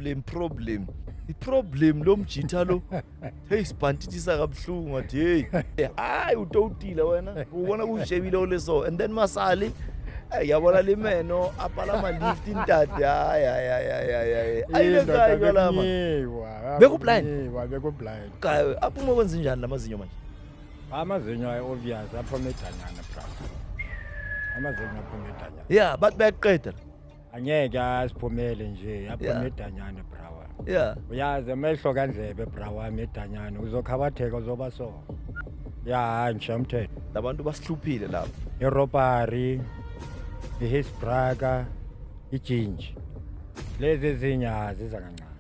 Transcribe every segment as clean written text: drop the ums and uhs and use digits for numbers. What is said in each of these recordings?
I-problem lo mjitha lo. Hey sibhantithisa kabuhlungu ngathi hey. Hayi utotile wena. Ubona kushebile oleso and then masali yabona limeno apala ama lift intadi hayi ayilekayo kwalama bekublind kayo aphuma kwenza njani lamazinyo manje amazinyo ay obvious aphuma edanyana bra amazinyo aphuma edanyana yeah but bayaqeda angeke asiphumele nje aphuma edanyana bra yeah uyazi amehlo kandlebe bra wami edanyana uzokhabatheka uzoba so yeah nje umthetho labantu basihluphile lapho irobbery ihisbraga ijinji lezi ezinyazi zakancane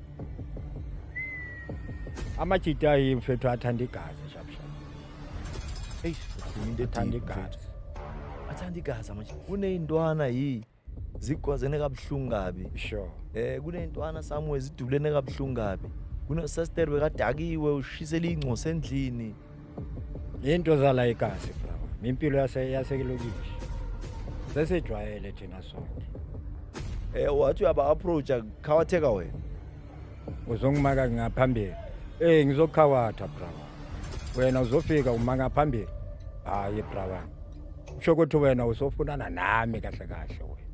amajita yimfethu athanda igazi shapshap hey athanda igazi manje kuneyintwana zigwazene kabuhlungu kabi sure kuneyintwana somewhere zidulene kabuhlungu kabi kunosester bekadakiwe ushisela ingco sendlini into zala igazi bravo impilo yasekilokishi sesejwayele thina sonke wathi uyaba approacha khawatheka wena uzongimaka ngaphambili ngizokhawatha bravo wena uzofika uma ngaphambili hayi bravo usho ukuthi wena usofunana nami kahle kahle wena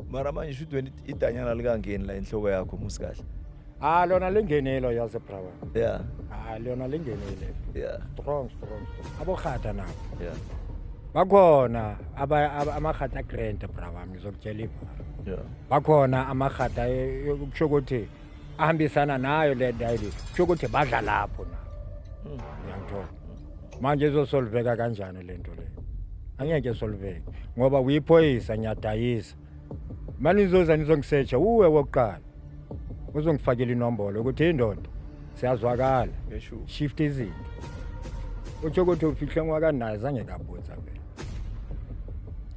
mara manje should wena idanyana likangeni la inhloko yakho musikahle lona lingenelo yase bravo yeah lona lingenele yeah strong abokhata nabo yeah bakhona amakhata grant bravo ngizokutshela yeah bakhona amakhata ukusho ukuthi ahambisana nayo le dayili ukusho ukuthi badla lapho na ngiyangithola manje izosolveka kanjani lento le angeke solveke ngoba uyiphoyisa nyadayisa manje izoza nizongisearcha uwe wokuqala uzongifakela inombolo ukuthi indoda siyazwakala shift izinto uthi ukuthi ufihle ngwakanayo zange kabuza vele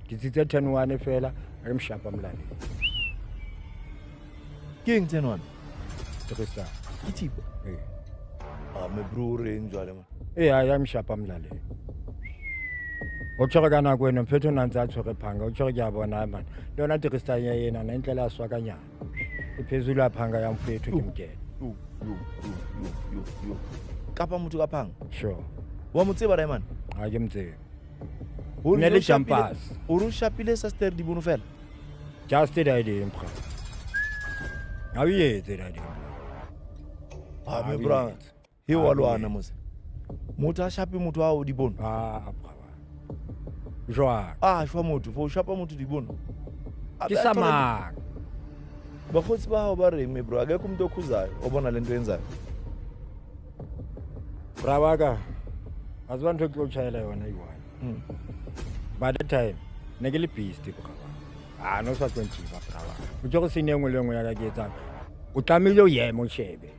ngitsithe 10-1 efela ayimshapa mlali king 10-1 Trista ithipo me bro njalo man ayamshapa mlali Uchore kana kwena mfethu nanza athore phanga uchore kuyabona man lona Trista yena nendlela aswakanyana iphezulu aphanga yamfethu kimkela yo kapa muthu kaphanga sure wamutsiba la man ke mtse unele jumpers urushapile sister di bonofela just the idea mpha awuyeze la idea me bra he walwana mose muthu ashapi muthu wa di bono joa shwa muthu fo shapa muthu di bono kisama bakhotsi bawo ba re me bro akekho umuntu okhuzayo obona lento yenzayo brabaka azibantu eklochayela yona yiwani by the time nekele beast braba no sa 20 braba utjho sine engwe lengwe ya ka ketsa o tlamile o yema o shebe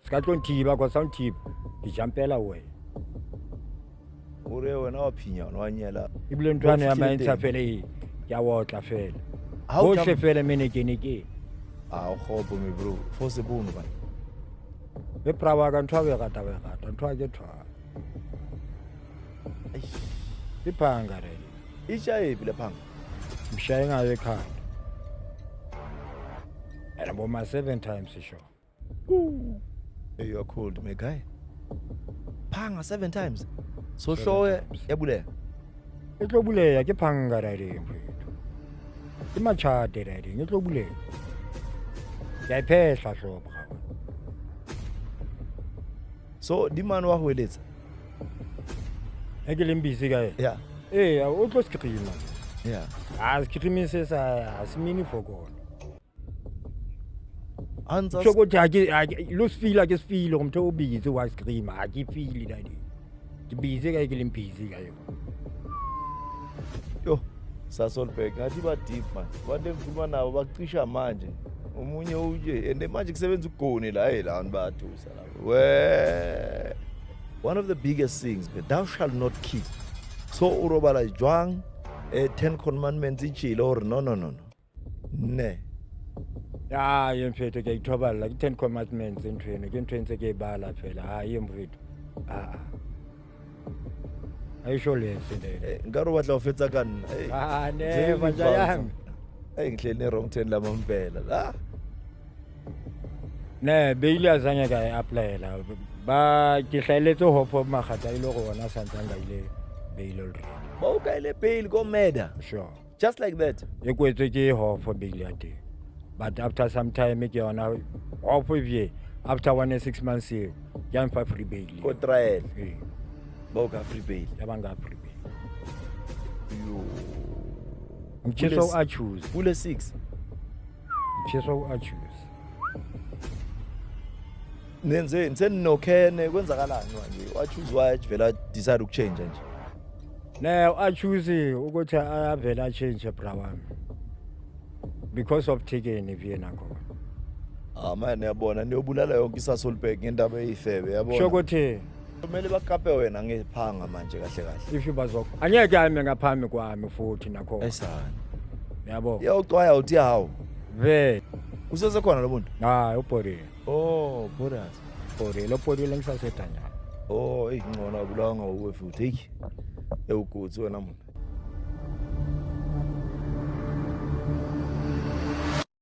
ska 20 ba kwa sound tip di jumpela we ore wena waphinya wanyela ibile ntwana ya ma interfere ya wotla fela ho shefela meneke khobo me bro force bono ba be braba ka ntwa be gata ntwa ke thwa iphanga re ishayepi lephanga mshaye ngayo ekhaya era boma 7 times sure you are cold my guy phanga 7 times so hlowe yabuleya etlobuleya ke phanga re mfethu imachade re ngitlobuleya yayiphehla hlobo bravo so dimani wa hweletsa ekele mbisi ka yeah o tlo skrima yeah askrimise sa asimini fokona anza soko jaki lo sifila ke sifilo umthe ubizi wa skrima akifili la di dibizi ka ekele mbisi ka yo sasolbek ngathi ba deep man wande ngikhuluma nabo bacisha manje umunye uje ende manje kusebenza ugoni la la bathusa la we one of the biggest things thou shall not kill so urobala jwang 10 commandments ichilo or no ne yemfethu ke ithobala 10 commandments entweni ke entweni ke bala phela hayi mfethu ayisho lesinde ngaro batla ufetsa kana ne manje yami ngihlele wrong turn lama mpela la ne beile azanye ka applyela ba ke hlaeletse hopo magata ile go bona santsanga ile beile already ba o kaile bail go murder sure just like that. e kwetse ke hopo beile ya teng but after some time ke yona hopo bie after 6 months here yan fa free bail Go trial eh ba o ka free bail. ya banga free bail Yo. mchezo a choose Pule 6. mchezo a choose Nenze ninokhene kwenzakalani manje? Wa choose why vela decide ukuchange nje. ne a choose ukuthi avela change bra wami because of taking Vienna khona Ah man yabona niyobulala yonke isasolbek ngendaba eyifebe yabona. sho ukuthi Kumele bakape wena ngephanga manje kahle kahle. if bazokho anyeke ame ngaphambi kwami futhi nakho Esana. yabo Yawucwaya uthi hawo. ve Usesekhona lo muntu? hayi upori Oh, Boras. pori lo pori lengisasetanya Oh, ngcono abulanga uwe futhi. Hey. Ewugutsi wena muntu.